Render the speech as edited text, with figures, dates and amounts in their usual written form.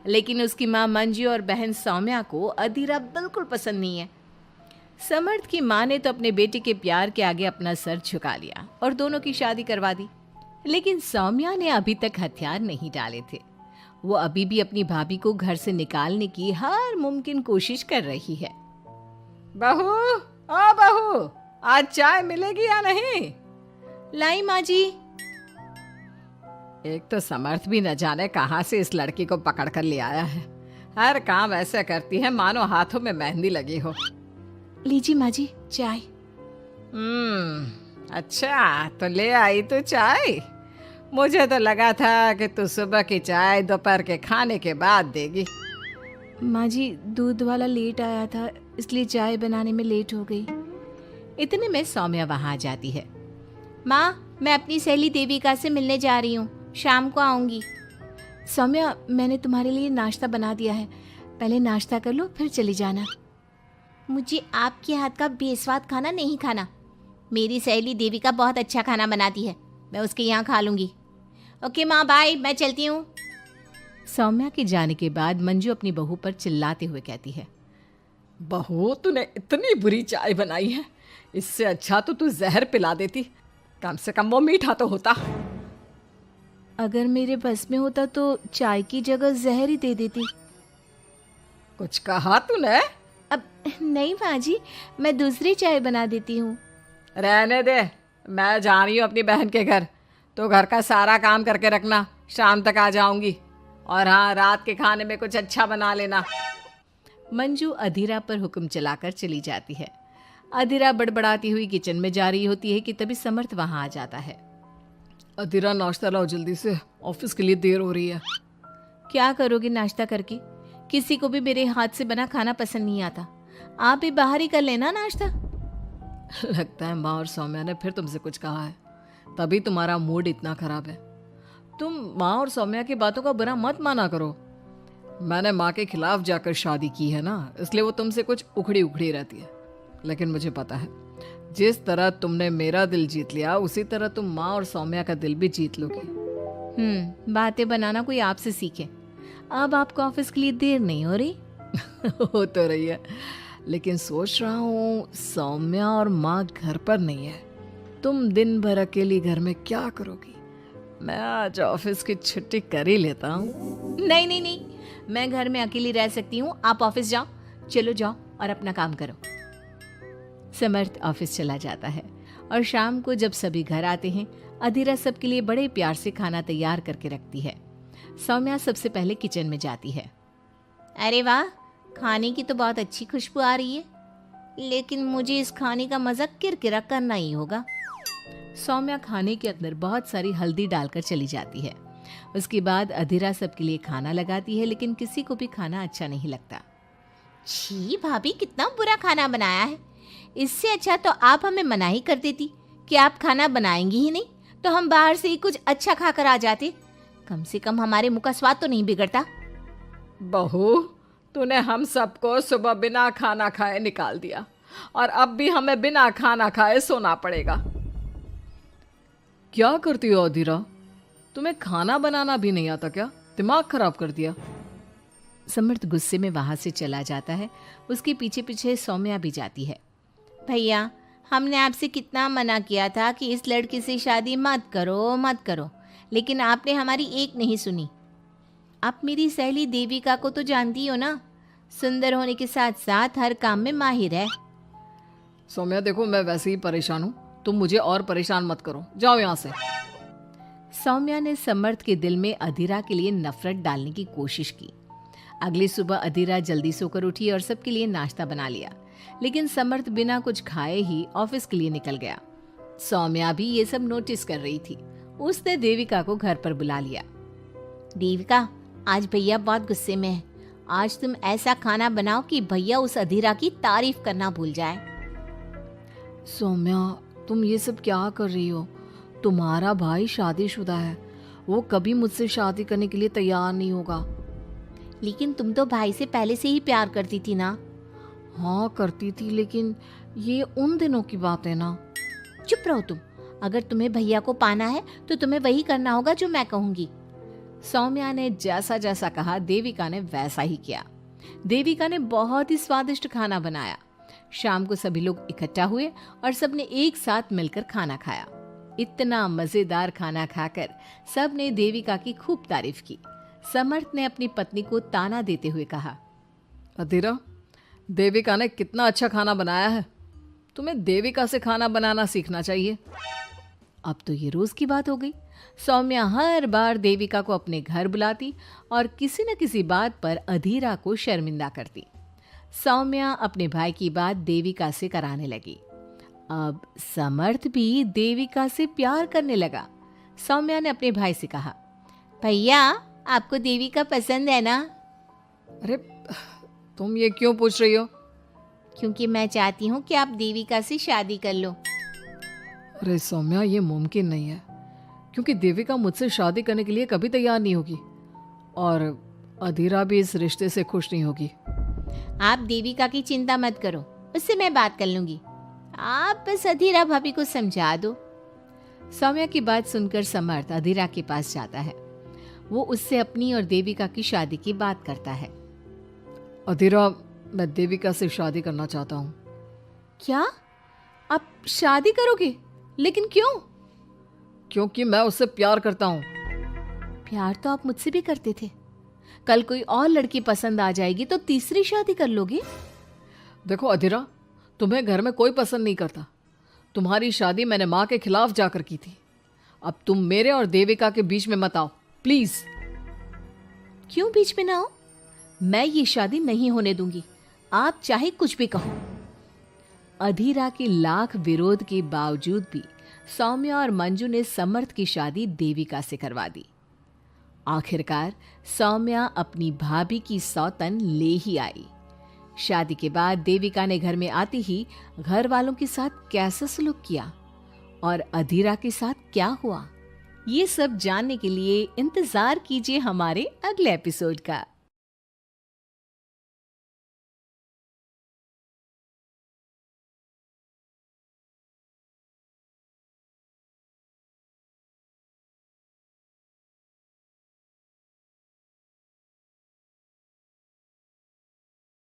लेकिन उसकी माँ मंजू और बहन सौम्या को अधीरा बिल्कुल पसंद नहीं है। समर्थ की माँ ने तो अपने बेटे के प्यार के आगे अपना सर झुका लिया और दोनों की शादी करवा दी। लेकिन सौम्या ने अभी तक हथियार नहीं डाले थे। वो अभी भी अपनी भाभी को घर से निकालने की हर मुमकिन कोशिश कर रही है। बहू, ओ बहू, आज चाय मिलेगी या नहीं? लाई माँ जी। एक तो समर्थ भी न जाने कहाँ से इस लड़की को पकड़ कर ले आया है। हर काम ऐसे करती है मानो हाथों में मेहंदी लगी हो। लीजिए माँ जी चाय। अच्छा, तो ले आई तू चाय। मुझे तो लगा था कि तू सुबह की चाय दोपहर के खाने के बाद देगी। माँ जी दूध वाला लेट आया था, इसलिए चाय बनाने में लेट हो गई। इतने में सौम्या वहाँ आ जाती है। माँ, मैं अपनी सहेली देविका से मिलने जा रही हूँ, शाम को आऊँगी। सौम्या, मैंने तुम्हारे लिए नाश्ता बना दिया है, पहले नाश्ता कर लो फिर चली जाना। मुझे आपके हाथ का बेस्वाद खाना नहीं खाना। मेरी सहेली देविका बहुत अच्छा खाना बनाती है, मैं उसके यहाँ खा लूँगी। ओके माँ, बाय, मैं चलती हूँ। सौम्या के जाने के बाद मंजू अपनी बहू पर चिल्लाते हुए कहती है, बहू, तूने इतनी बुरी चाय बनाई है, इससे अच्छा तो तू जहर पिला देती, कम से कम वो मीठा तो होता। अगर मेरे बस में होता तो चाय की जगह जहर ही दे देती। कुछ कहा तूने? अब नहीं माँ जी, मैं दूसरी चाय बना देती हूँ। रहने दे, मैं जा रही हूँ अपनी बहन के घर, तो घर का सारा काम करके रखना, शाम तक आ जाऊंगी। और हाँ, रात के खाने में कुछ अच्छा बना लेना। मंजू अधीरा पर हुक्म चलाकर चली जाती है। अधीरा बड़बड़ाती हुई किचन में जा रही होती है कि तभी समर्थ वहाँ आ जाता है। अधीरा, नाश्ता लाओ जल्दी से, ऑफिस के लिए देर हो रही है। क्या करोगे नाश्ता करके? किसी को भी मेरे हाथ से बना खाना पसंद नहीं आता, आप भी बाहर ही कर लेना नाश्ता। लगता है माँ और सौम्या ने फिर तुमसे कुछ कहा है, तभी तुम्हारा मूड इतना खराब है। तुम माँ और सौम्या की बातों का बुरा मत माना करो। मैंने माँ के खिलाफ जाकर शादी की है ना, इसलिए वो तुमसे कुछ उखड़ी उखड़ी रहती है। लेकिन मुझे पता है, जिस तरह तुमने मेरा दिल जीत लिया, उसी तरह तुम माँ और सौम्या का दिल भी जीत लोगी। बातें बनाना कोई आपसे सीखे। अब आपको ऑफिस के लिए देर नहीं हो रही? हो तो रही है, लेकिन सोच रहा हूँ सौम्या और माँ घर पर नहीं है, तुम दिन भर अकेली घर में क्या करोगी? मैं आज ऑफिस की छुट्टी कर ही लेता हूँ। नहीं नहीं नहीं, मैं घर में अकेली रह सकती हूँ, आप ऑफिस जाओ। चलो जाओ और अपना काम करो। समर्थ ऑफिस चला जाता है और शाम को जब सभी घर आते हैं, अधीरा सबके लिए बड़े प्यार से खाना तैयार करके रखती है। सौम्या सबसे पहले किचन में जाती है। अरे वाह, खाने की तो बहुत अच्छी खुशबू आ रही है, लेकिन मुझे इस खाने का मजा किरकिरा करना ही होगा। सौम्या खाने के अंदर बहुत सारी हल्दी डालकर चली जाती है। उसके बाद अधीरा सबके लिए खाना लगाती है, लेकिन किसी को भी खाना अच्छा नहीं लगता। छी भाभी, कितना बुरा खाना बनाया है। इससे अच्छा तो आप हमें मना ही कर देती कि आप खाना बनाएंगी ही नहीं, तो हम बाहर से ही कुछ अच्छा खाकर आ जाते। कम से कम हमारे मुंह का स्वाद तो नहीं बिगड़ता। बहू, तूने हम सबको सुबह बिना खाना खाए निकाल दिया, और अब भी हमें बिना खाना खाए सोना पड़ेगा। क्या करती हो अधीरा? तुम्हें खाना बनाना भी नहीं आता क्या? दिमाग खराब कर दिया। समर्थ गुस्से में वहां से चला जाता है। उसके पीछे पीछे सौम्या भी जाती है। भैया, हमने आपसे कितना मना किया था कि इस लड़की से शादी मत करो मत करो, लेकिन आपने हमारी एक नहीं सुनी। आप मेरी सहेली देविका को तो जानती हो ना, सुंदर होने के साथ साथ हर काम में माहिर है। सौम्या देखो, मैं वैसे ही परेशान हूँ, तुम मुझे और परेशान मत करो, जाओ यहाँ से। सौम्या ने समर्थ के दिल में अधीरा के लिए नफरत डालने की कोशिश की। अगली सुबह अधीरा जल्दी सोकर उठी और सबके लिए नाश्ता बना लिया, लेकिन समर्थ बिना कुछ खाए ही ऑफिस के लिए निकल गया। सौम्या भी ये सब नोटिस कर रही थी। उसने देविका को घर पर बुला लिया। देविका, आज भैया बहुत गुस्से में है। आज तुम ऐसा खाना बनाओ कि भैया उस अधीरा की तारीफ करना भूल जाए। सौम्या, तुम ये सब क्या कर रही हो? तुम्हारा भाई शादीशुदा है, वो कभी मुझसे शादी करने के लिए तैयार नहीं होगा। लेकिन तुम तो भाई से पहले से ही प्यार करती थी ना? हाँ करती थी, लेकिन ये उन दिनों की बात है ना। चुप रहो तुम। अगर तुम्हें भैया को पाना है तो तुम्हें वही करना होगा जो मैं कहूँगी। सौम्या ने जैसा जैसा कहा देविका ने वैसा ही किया। देविका ने बहुत ही स्वादिष्ट खाना बनाया। शाम को सभी लोग इकट्ठा हुए और सबने एक साथ मिलकर खाना खाया। इतना मजेदार खाना खाकर सबने देविका की खूब तारीफ की। समर्थ ने अपनी पत्नी को ताना देते हुए कहा, अधीरा, देविका ने कितना अच्छा खाना बनाया है। तुम्हें देविका से खाना बनाना सीखना चाहिए। अब तो ये रोज की बात हो गई। सौम्या हर बार देविका को अपने घर बुलाती और किसी न किसी बात पर अधीरा को शर्मिंदा करती। सौम्या अपने भाई की बात देविका से कराने लगी। अब समर्थ भी देविका से प्यार करने लगा। सौम्या ने अपने भाई से कहा, भैया आपको देविका पसंद है ना? अरे तुम ये क्यों पूछ रही हो? क्योंकि मैं चाहती हूँ कि आप देविका से शादी कर लो। अरे सौम्या, ये मुमकिन नहीं है, क्योंकि देविका मुझसे शादी करने के लिए कभी तैयार नहीं होगी और अधीरा भी इस रिश्ते से खुश नहीं होगी। आप देविका की चिंता मत करो, उससे मैं बात कर लूंगी। आप बस अधीरा भाभी को समझा दो। सौम्या की बात सुनकर समर्थ अधीरा के पास जाता है। वो उससे अपनी और देविका की शादी की बात करता है। अधीरा, मैं देविका से शादी करना चाहता हूँ। क्या? आप शादी करोगे? लेकिन क्यों? क्योंकि मैं उससे प्यार करता हूँ। प्यार तो आप मुझसे भी करते थे। कल कोई और लड़की पसंद आ जाएगी तो तीसरी शादी कर लोगे? देखो अधीरा, तुम्हें घर में कोई पसंद नहीं करता। तुम्हारी शादी मैंने माँ के खिलाफ जाकर की थी। अब तुम मेरे और देविका के बीच में मत आओ, प्लीज। क्यों बीच में ना हो? मैं ये शादी नहीं होने दूंगी, आप चाहे कुछ भी कहो। अधीरा के लाख विरोध के बावजूद भी सौम्या और मंजू ने समर्थ की शादी देविका से करवा दी। आखिरकार सौम्या अपनी भाभी की सौतन ले ही आई। शादी के बाद देविका ने घर में आते ही घर वालों के साथ कैसा सलूक किया और अधीरा के साथ क्या हुआ, ये सब जानने के लिए इंतजार कीजिए हमारे अगले एपिसोड का।